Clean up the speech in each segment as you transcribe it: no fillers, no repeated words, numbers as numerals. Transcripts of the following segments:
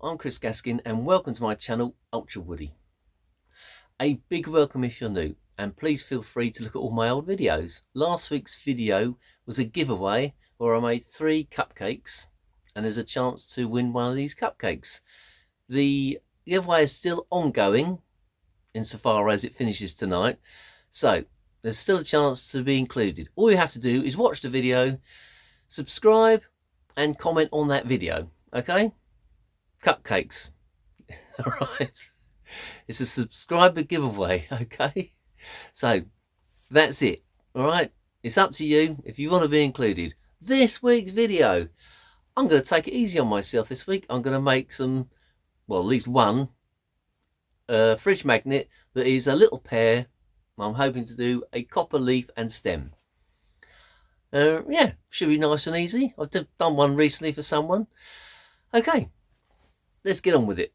I'm Chris Gaskin and welcome to my channel Ultra Woody. A big welcome if you're new, and please feel free to look at all my old videos. Last week's video was a giveaway where I made 3 cupcakes and there's a chance to win one of these cupcakes. The giveaway is still ongoing insofar as it finishes tonight, so there's still a chance to be included. All you have to do is watch the video, subscribe and comment on that video, okay? Cupcakes. All right, it's a subscriber giveaway, okay? So that's it. All right, it's up to you if you want to be included. This week's video, I'm going to take it easy on myself this week. I'm going to make some, well, at least one fridge magnet that is a little pear. I'm hoping to do a copper leaf and stem. Yeah, should be nice and easy. I've done one recently for someone. Okay, let's get on with it.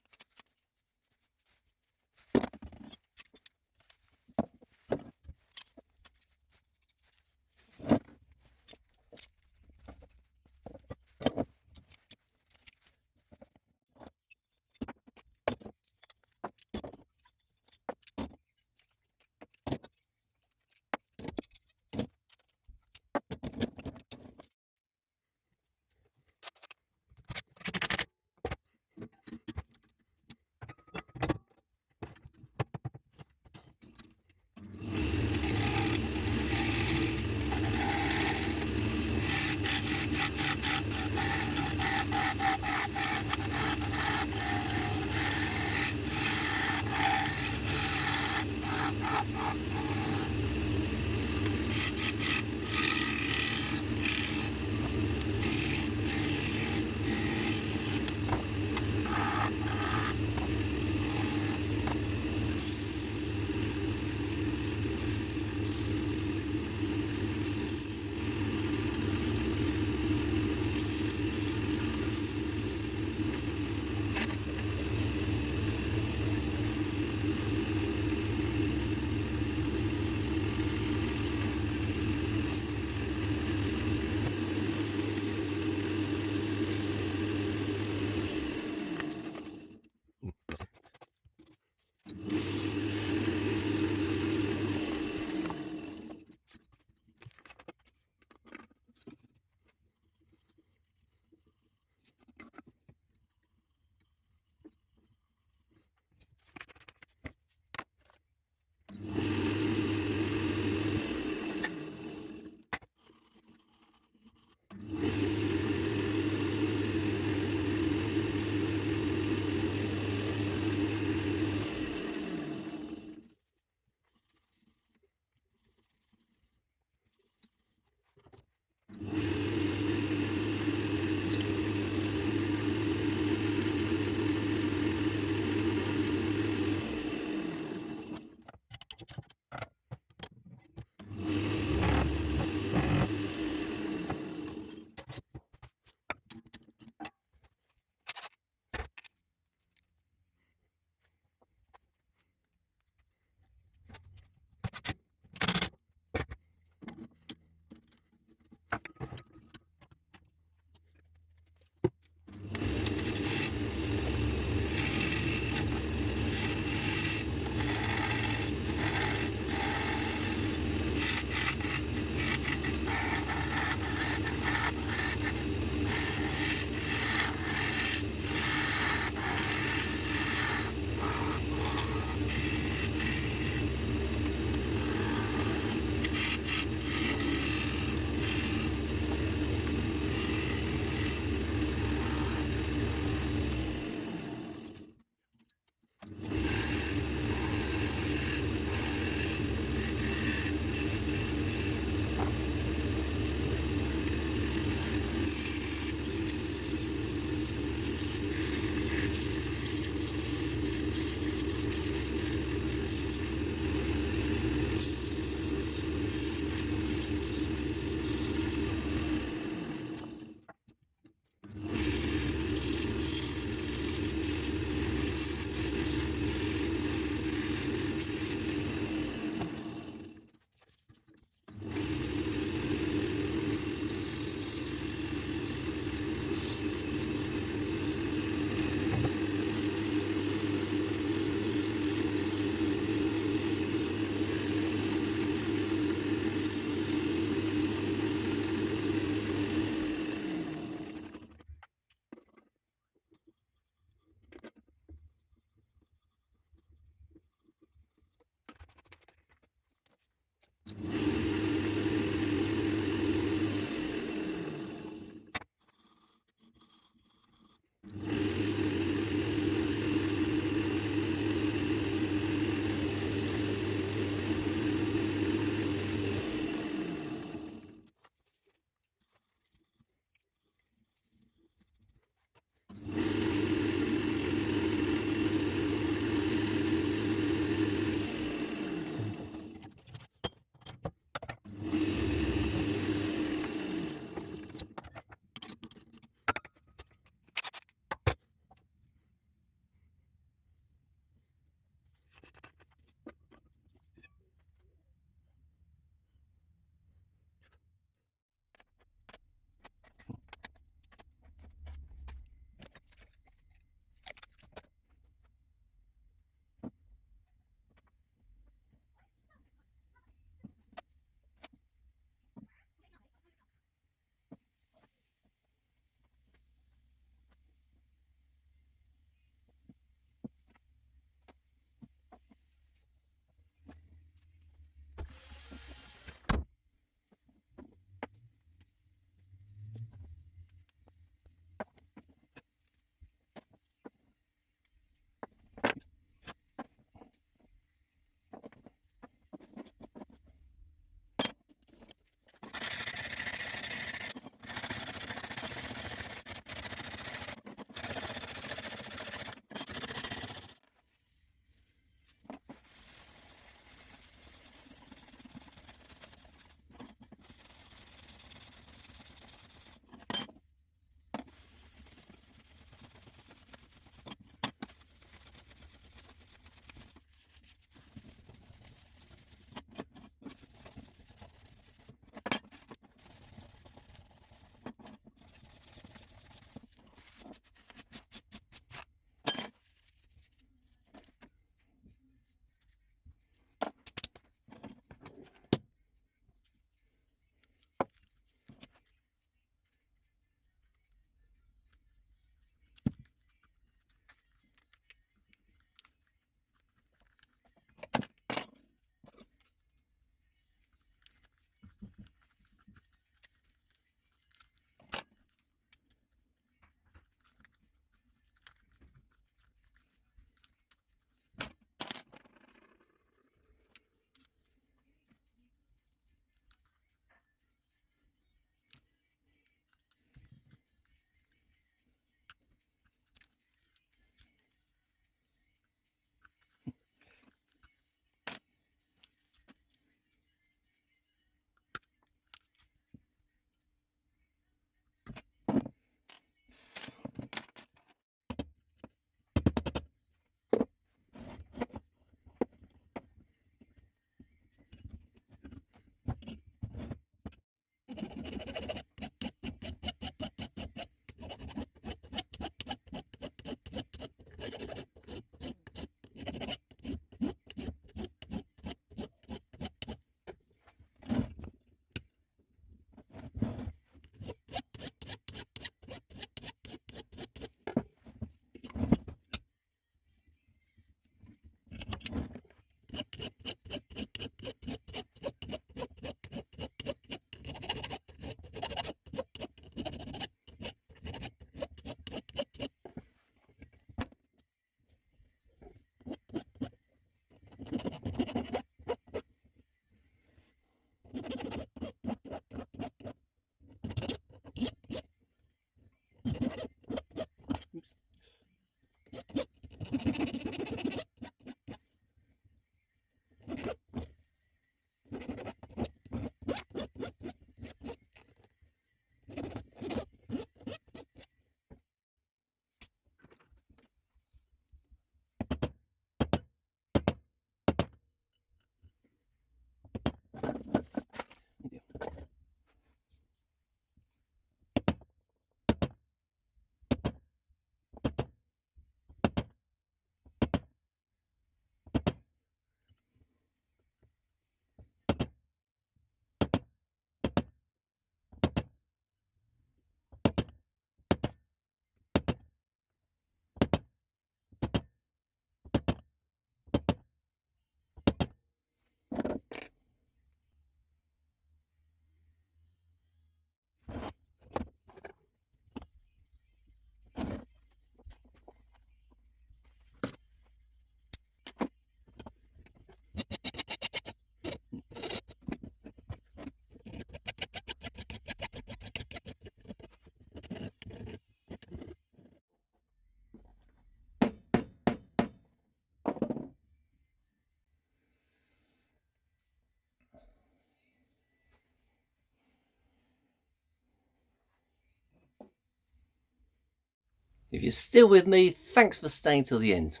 If you're still with me, thanks for staying till the end.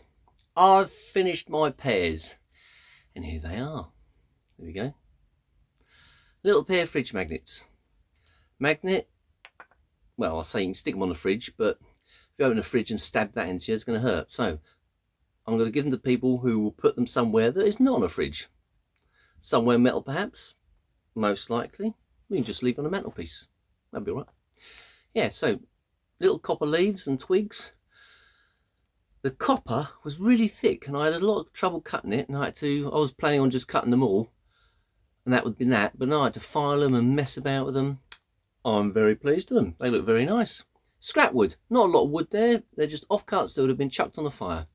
I've finished my pears, and here they are. There we go. Little pair of fridge magnets. Magnet, well, I say you can stick them on the fridge, but if you open the fridge and stab that into you, it's going to hurt. So I'm going to give them to people who will put them somewhere that is not on a fridge. Somewhere metal, perhaps. Most likely. We can just leave on a mantelpiece. That'd be all right. Yeah, so little copper leaves and twigs. The copper was really thick and I had a lot of trouble cutting it, and I was planning on just cutting them all and that would have been that, but now I had to file them and mess about with them. I'm very pleased with them. They look very nice. Scrap wood, not a lot of wood there. They're just offcuts that would have been chucked on the fire.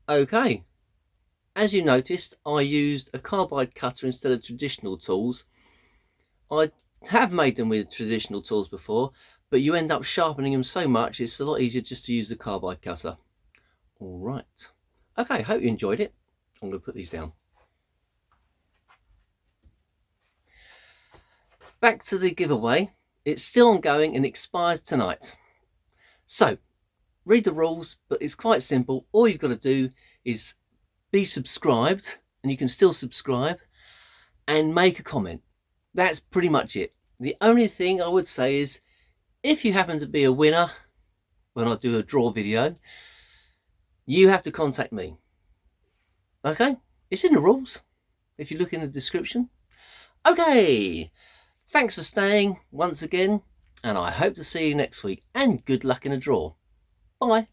Okay, as you noticed, I used a carbide cutter instead of traditional tools. I have made them with traditional tools before, but you end up sharpening them so much it's a lot easier just to use the carbide cutter. All right. Okay, hope you enjoyed it. I'm going to put these down. Back to the giveaway. It's still ongoing and expires tonight. So, read the rules, but it's quite simple. All you've got to do is be subscribed, and you can still subscribe, and make a comment. That's pretty much it. The only thing I would say is, if you happen to be a winner when I do a draw video, you have to contact me. Okay? It's in the rules, if you look in the description. Okay, thanks for staying once again, and I hope to see you next week, and good luck in a draw. Bye.